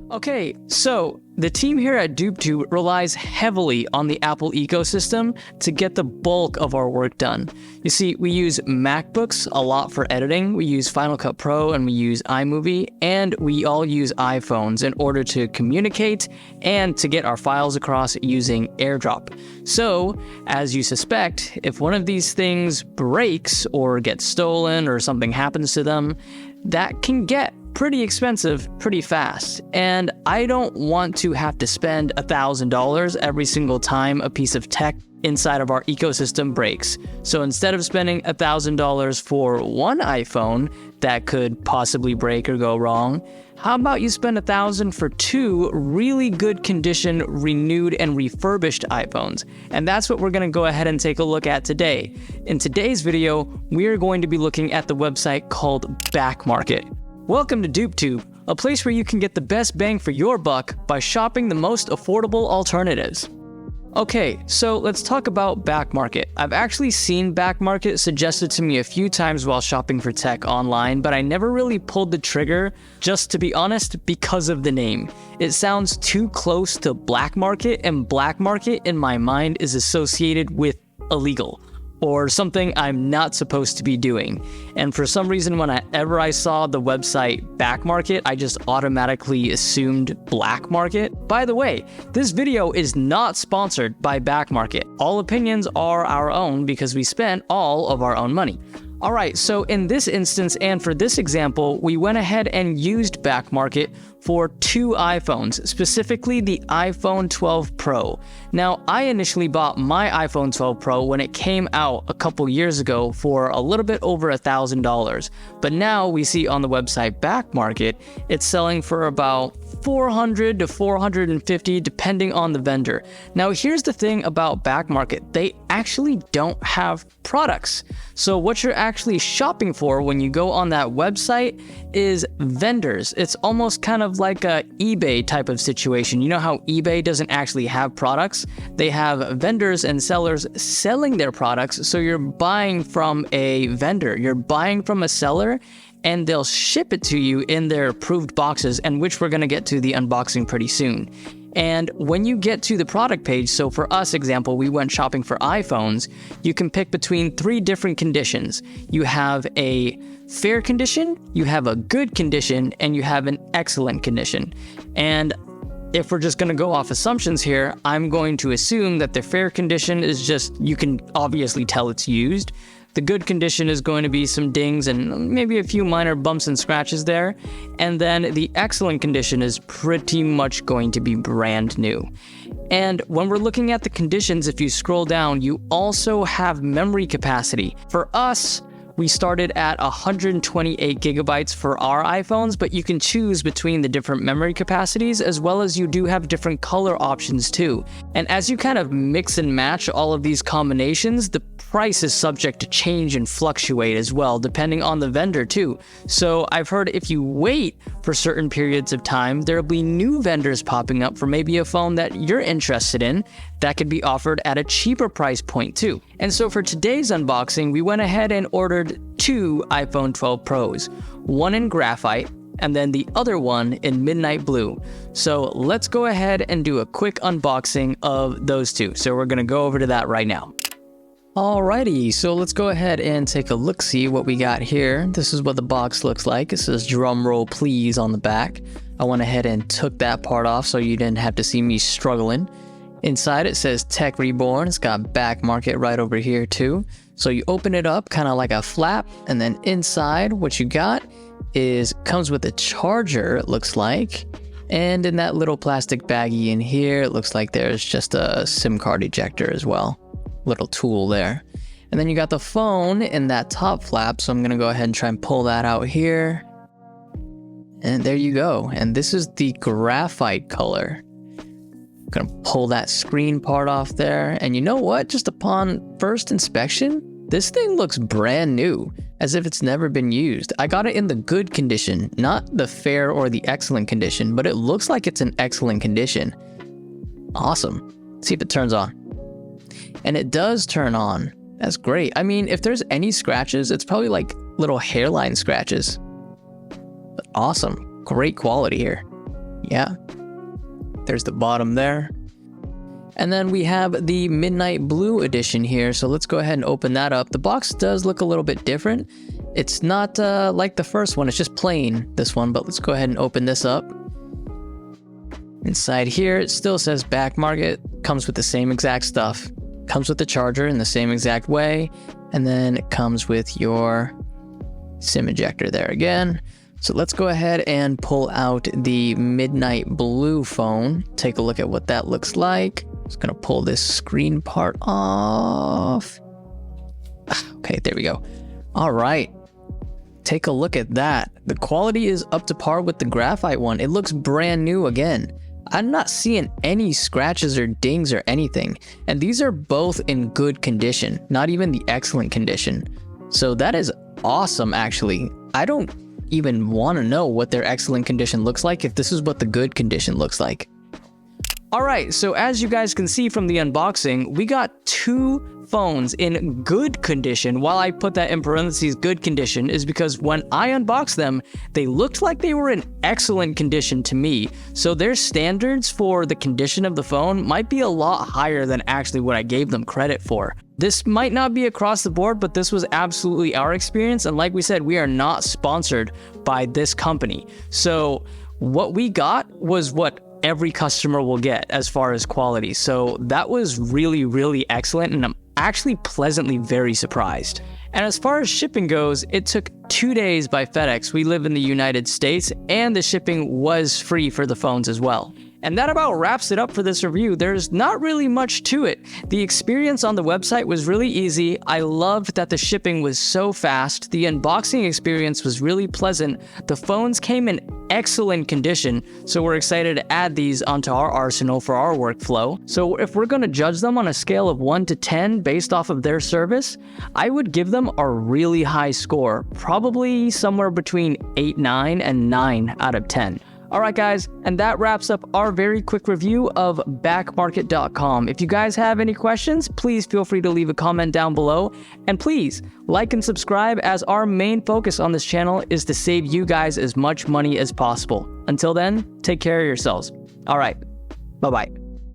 Okay, so the team here at DupeTube relies heavily on the Apple ecosystem to get the bulk of our work done. You see, we use MacBooks a lot for editing, we use Final Cut Pro, and we use iMovie, and we all use iPhones in order to communicate and to get our files across using AirDrop. So, as you suspect, if one of these things breaks or gets stolen or something happens to them, that can get pretty expensive pretty fast, and I don't want to have to spend $1,000 every single time a piece of tech inside of our ecosystem breaks. So instead of spending $1,000 for one iPhone that could possibly break or go wrong, how about you spend $1,000 for two really good condition, renewed and refurbished iPhones? And that's what we're going to go ahead and take a look at today. In today's video, we are going to be looking at the website called Backmarket. Welcome to DupeTube, a place where you can get the best bang for your buck by shopping the most affordable alternatives. Okay, so let's talk about Backmarket. I've actually seen Backmarket suggested to me a few times while shopping for tech online, but I never really pulled the trigger, just to be honest, because of the name. It sounds too close to black market, and black market in my mind is associated with illegal, or something I'm not supposed to be doing. And for some reason, whenever I saw the website Backmarket, I just automatically assumed black market. By the way, this video is not sponsored by Backmarket. All opinions are our own because we spent all of our own money. Alright, so in this instance and for this example, we went ahead and used Backmarket for two iPhones, specifically the iPhone 12 Pro. Now, I initially bought my iPhone 12 Pro when it came out a couple years ago for a little bit over $1,000, but now we see on the website Backmarket, it's selling for about $400 to $450 depending on the vendor. Now, here's the thing about Backmarket, they actually don't have products. So what you're actually shopping for when you go on that website is vendors. It's almost kind of like a eBay type of situation. You know how eBay doesn't actually have products? They have vendors and sellers selling their products, so you're buying from a vendor. You're buying from a seller, and they'll ship it to you in their approved boxes, and which we're going to get to the unboxing pretty soon. And when you get to the product page, so for us example, we went shopping for iPhones, you can pick between three different conditions. You have a fair condition, you have a good condition, and you have an excellent condition. And if we're just going to go off assumptions here, I'm going to assume that the fair condition is just, you can obviously tell it's used. The good condition is going to be some dings and maybe a few minor bumps and scratches there. And then the excellent condition is pretty much going to be brand new. And when we're looking at the conditions, if you scroll down, you also have memory capacity. For us, we started at 128 gigabytes for our iPhones, but you can choose between the different memory capacities, as well as you do have different color options too. And as you kind of mix and match all of these combinations, the price is subject to change and fluctuate as well, depending on the vendor too. So I've heard if you wait for certain periods of time, there'll be new vendors popping up for maybe a phone that you're interested in that could be offered at a cheaper price point too. And so for today's unboxing, we went ahead and ordered two iPhone 12 Pros, one in graphite and then the other one in midnight blue. So let's go ahead and do a quick unboxing of those two. So we're gonna go over to that right now. Alrighty, so let's go ahead and take a look-see what we got here. This is what the box looks like. It says drum roll please on the back. I went ahead and took that part off so you didn't have to see me struggling. Inside it says Tech Reborn. It's got Backmarket right over here too. So you open it up kind of like a flap, and then inside what you got is comes with a charger, it looks like. And in that little plastic baggie in here, it looks like there's just a SIM card ejector as well. Little tool there. And then you got the phone in that top flap, so I'm gonna go ahead and try and pull that out here. And there you go. And this is the graphite color. I'm gonna pull that screen part off there. And you know what? Just upon first inspection, this thing looks brand new, as if it's never been used. I got it in the good condition, not the fair or the excellent condition, but it looks like it's in excellent condition. Awesome. Let's see if it turns on. And it does turn on. That's great. I mean, if there's any scratches, it's probably like little hairline scratches. But awesome. Great quality here. Yeah, there's the bottom there. And then we have the Midnight Blue edition here. So let's go ahead and open that up. The box does look a little bit different. It's not like the first one. It's just plain, this one. But let's go ahead and open this up. Inside here, it still says Back Market. Comes with the same exact stuff. Comes with the charger in the same exact way. And then it comes with your SIM ejector there again. So let's go ahead and pull out the Midnight Blue phone. Take a look at what that looks like. Just gonna pull this screen part off. Okay, there we go. All right, take a look at that. The quality is up to par with the graphite one. It looks brand new again. I'm not seeing any scratches or dings or anything. And these are both in good condition, not even the excellent condition. So that is awesome, actually. I don't even want to know what their excellent condition looks like if this is what the good condition looks like. Alright, so as you guys can see from the unboxing, we got two phones in good condition. While I put that in parentheses, good condition, is because when I unboxed them, they looked like they were in excellent condition to me. So their standards for the condition of the phone might be a lot higher than actually what I gave them credit for. This might not be across the board, but this was absolutely our experience. And like we said, we are not sponsored by this company. So what we got was what every customer will get as far as quality. So that was really, really excellent. And I'm actually pleasantly very surprised. And as far as shipping goes, it took 2 days by FedEx. We live in the United States, and the shipping was free for the phones as well. And that about wraps it up for this review. There's not really much to it. The experience on the website was really easy. I loved that the shipping was so fast. The unboxing experience was really pleasant. The phones came in excellent condition, so we're excited to add these onto our arsenal for our workflow. So if we're going to judge them on a scale of 1 to 10 based off of their service, I would give them a really high score, probably somewhere between 8, 9, and 9 out of 10. Alright guys, and that wraps up our very quick review of backmarket.com. If you guys have any questions, please feel free to leave a comment down below. And please, like and subscribe, as our main focus on this channel is to save you guys as much money as possible. Until then, take care of yourselves. Alright, bye-bye.